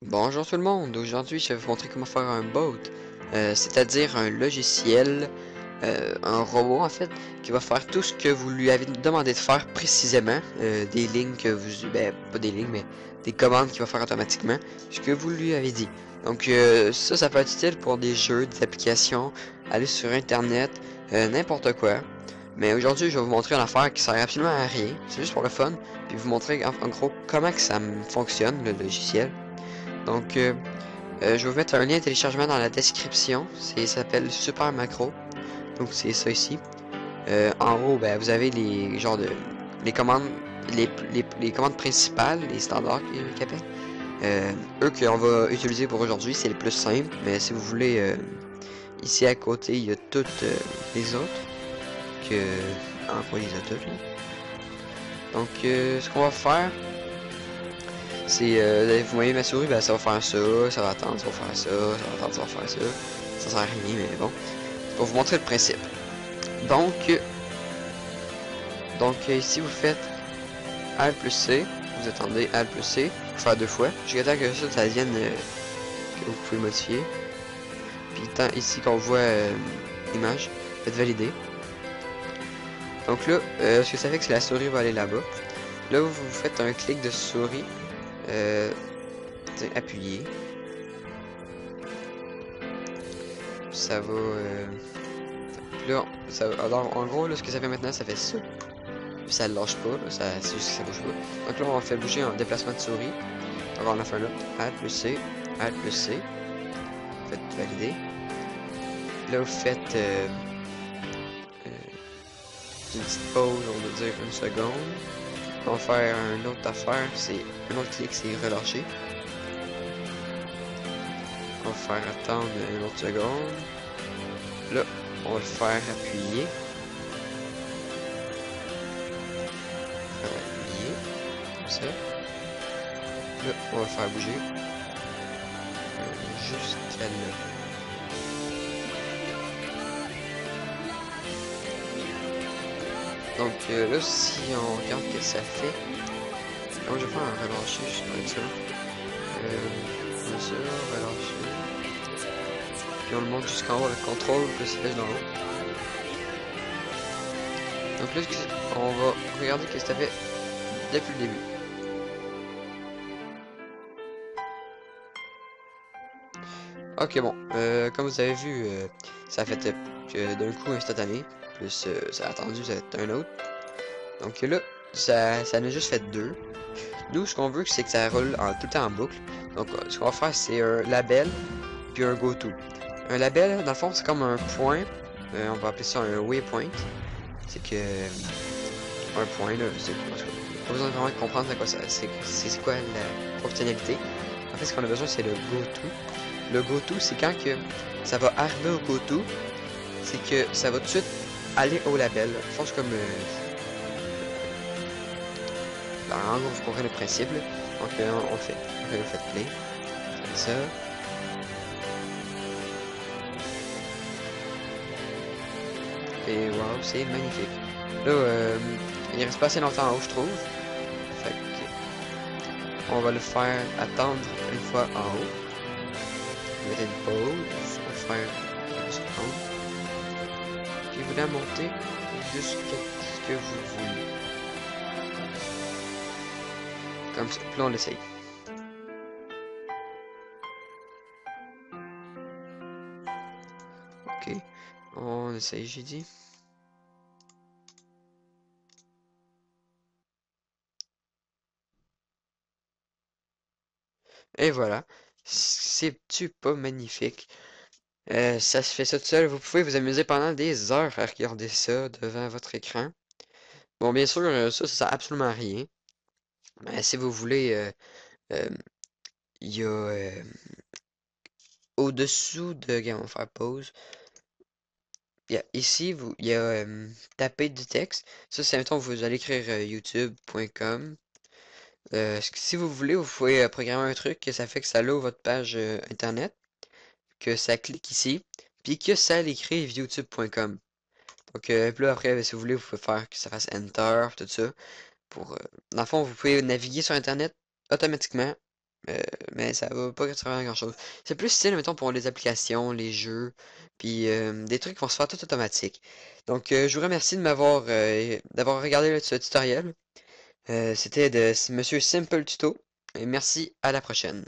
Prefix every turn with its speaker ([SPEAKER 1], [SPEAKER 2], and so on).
[SPEAKER 1] Bonjour tout le monde, aujourd'hui je vais vous montrer comment faire un bot, c'est-à-dire un logiciel, un robot en fait, qui va faire tout ce que vous lui avez demandé de faire précisément, des lignes que vous, ben pas des lignes mais des commandes qu'il va faire automatiquement, ce que vous lui avez dit. Donc ça peut être utile pour des jeux, des applications, aller sur internet, n'importe quoi. Mais aujourd'hui je vais vous montrer une affaire qui sert absolument à rien, c'est juste pour le fun, puis vous montrer en gros comment que ça fonctionne le logiciel. Donc, je vais vous mettre un lien de téléchargement dans la description. Ça s'appelle Super Macro. Donc, c'est ça ici. En haut, ben, vous avez les genres de les commandes, les commandes principales, les standards qu'ils appellent. Eux qu'on va utiliser pour aujourd'hui, c'est les plus simples. Mais si vous voulez, ici à côté, il y a toutes les autres que, en gros, les autres. Là. Donc, ce qu'on va faire, c'est, vous voyez ma souris, ben, ça va faire ça, ça va attendre, ça va faire ça, ça va attendre, ça va faire ça. Ça sert à rien, mais bon. C'est pour vous montrer le principe. Donc, ici vous faites Alt plus C, vous attendez Alt plus C, vous faire deux fois, jusqu'à temps que ça devienne, que vous pouvez modifier. Puis tant ici qu'on voit image, faites valider. Donc là, ce que ça fait que la souris va aller là-bas. Là, vous faites un clic de souris, appuyer. Ça va, là, alors en gros, là, ce que ça fait maintenant, ça fait ça. Puis ça lâche pas, là, c'est juste que ça bouge pas. Donc là, on fait bouger en déplacement de souris. Donc on a fait là, Alt plus C, Alt plus C. Faites valider. Là, vous faites une petite pause, on va dire une seconde. On va faire une autre affaire, c'est un autre clic, c'est relâcher. On va faire attendre une autre seconde. Là, on va le faire appuyer. Appuyer, comme ça. Là, on va le faire bouger. Jusqu'à là. Donc là, si on regarde ce que ça fait, donc je vais faire un relâcher juste pour être sûr. Comme ça, relâcher. Puis on le monte jusqu'en haut avec contrôle plus flèche d'en haut. Donc là, on va regarder ce que ça fait depuis le début. Ok, bon, comme vous avez vu, ça a fait que d'un coup instantané, plus ça a attendu, ça a fait un autre. Donc là, ça en a juste fait deux. Nous, ce qu'on veut, c'est que ça roule tout le temps en boucle. Donc, ce qu'on va faire, c'est un label, puis un goto. Un label, dans le fond, c'est comme un point. On va appeler ça un waypoint. C'est que un point, là, c'est pas besoin de vraiment comprendre c'est quoi la fonctionnalité. En fait, ce qu'on a besoin, c'est le goto. Le goto, c'est quand que ça va arriver au goto, c'est que ça va tout de suite aller au label. Je pense comme en gros, vous comprenez le principe. Là. Donc, on le fait. Donc, on fait play. Comme ça. Et wow, c'est magnifique. Là, il reste pas assez longtemps en haut, je trouve. Fait que, on va le faire attendre une fois en haut. Mettre une pause. On va faire une seconde. Puis vous la montez jusqu'à ce que vous voulez. Comme ça. Puis là, on l'essaye. Ok. On essaye, j'ai dit. Et voilà. C'est-tu pas magnifique? Ça se fait ça tout seul. Vous pouvez vous amuser pendant des heures à regarder ça devant votre écran. Bon, bien sûr, ça sert absolument à rien. Mais si vous voulez, euh, il y a au-dessous de. Regarde, on va faire pause. Ici, il y a taper du texte. Ça, c'est mettons, vous allez écrire youtube.com. Si vous voulez, vous pouvez programmer un truc que ça fait que ça l'ouvre votre page internet, que ça clique ici, puis que ça l'écrive youtube.com. Donc, puis là, après, si vous voulez, vous pouvez faire que ça fasse Enter, tout ça. Dans le fond, vous pouvez naviguer sur Internet automatiquement, Euh, mais ça va pas servir à grand-chose. C'est plus style, mettons, pour les applications, les jeux, puis des trucs qui vont se faire tout automatique. Donc, je vous remercie de d'avoir regardé ce tutoriel. C'était de Monsieur Simple Tuto. Et merci, à la prochaine.